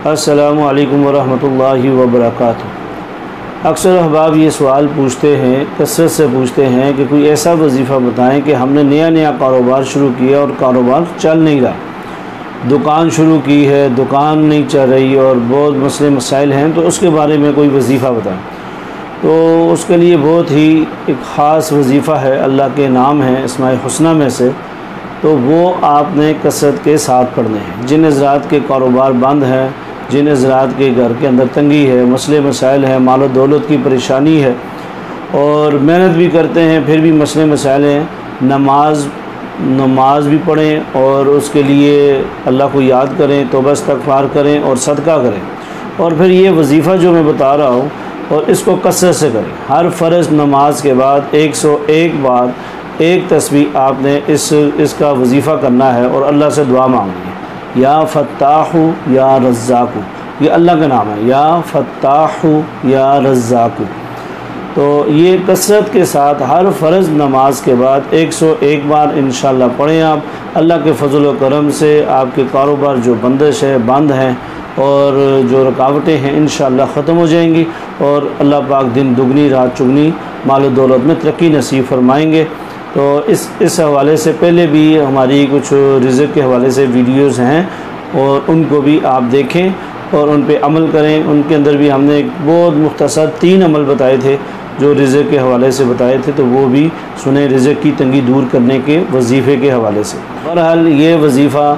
السلام علیکم ورحمۃ اللہ وبرکاتہ۔ اکثر احباب یہ سوال پوچھتے ہیں، کثرت سے پوچھتے ہیں کہ کوئی ایسا وظیفہ بتائیں کہ ہم نے نیا کاروبار شروع کیا اور کاروبار چل نہیں رہا، دکان شروع کی ہے، دکان نہیں چل رہی اور بہت مسئلے مسائل ہیں، تو اس کے بارے میں کوئی وظیفہ بتائیں۔ تو اس کے لیے بہت ہی ایک خاص وظیفہ ہے، اللہ کے نام ہیں اسماء الحسنہ میں سے، تو وہ آپ نے کثرت کے ساتھ پڑھنے ہیں۔ جن حضرات کے کاروبار بند ہیں، جن حضرات کے گھر کے اندر تنگی ہے، مسئلے مسائل ہیں، مال و دولت کی پریشانی ہے اور محنت بھی کرتے ہیں پھر بھی مسئلے مسائل ہیں، نماز بھی پڑھیں اور اس کے لیے اللہ کو یاد کریں، توبہ استغفار کریں اور صدقہ کریں، اور پھر یہ وظیفہ جو میں بتا رہا ہوں اور اس کو کثرت سے کریں۔ ہر فرض نماز کے بعد 101 بار ایک تسبیح آپ نے اس کا وظیفہ کرنا ہے اور اللہ سے دعا مانگنی ہے۔ یا فتاح یا رزاق، یہ اللہ کا نام ہے، یا فتاح یا رزاق۔ تو یہ کثرت کے ساتھ ہر فرض نماز کے بعد 101 بار انشاءاللہ پڑھیں آپ۔ اللہ کے فضل و کرم سے آپ کے کاروبار جو بندش ہے، بند ہیں اور جو رکاوٹیں ہیں انشاءاللہ ختم ہو جائیں گی، اور اللہ پاک دن دگنی رات چگنی مال و دولت میں ترقی نصیب فرمائیں گے۔ تو اس حوالے سے پہلے بھی ہماری کچھ رزق کے حوالے سے ویڈیوز ہیں اور ان کو بھی آپ دیکھیں اور ان پہ عمل کریں۔ ان کے اندر بھی ہم نے ایک بہت مختصر 3 عمل بتائے تھے جو رزق کے حوالے سے بتائے تھے، تو وہ بھی سنیں، رزق کی تنگی دور کرنے کے وظیفے کے حوالے سے۔ بہرحال یہ وظیفہ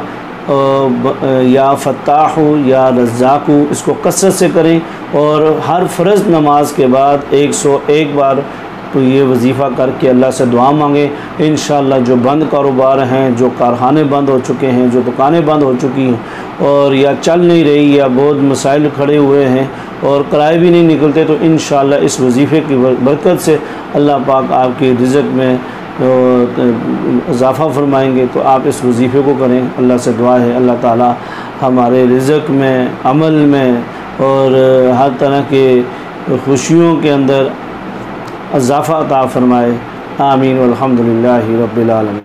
یا فتاح یا رزاق، اس کو کثرت سے کریں اور ہر فرض نماز کے بعد 101 بار تو یہ وظیفہ کر کے اللہ سے دعا مانگیں۔ انشاءاللہ جو بند کاروبار ہیں، جو کارخانے بند ہو چکے ہیں، جو دکانیں بند ہو چکی ہیں اور یا چل نہیں رہی یا بہت مسائل کھڑے ہوئے ہیں اور کرائے بھی نہیں نکلتے، تو انشاءاللہ اس وظیفے کی برکت سے اللہ پاک آپ کے رزق میں اضافہ فرمائیں گے۔ تو آپ اس وظیفے کو کریں، اللہ سے دعا ہے اللہ تعالی ہمارے رزق میں، عمل میں اور ہر طرح کے خوشیوں کے اندر اضافہ عطا فرمائے۔ آمین والحمدللہ رب العالمین۔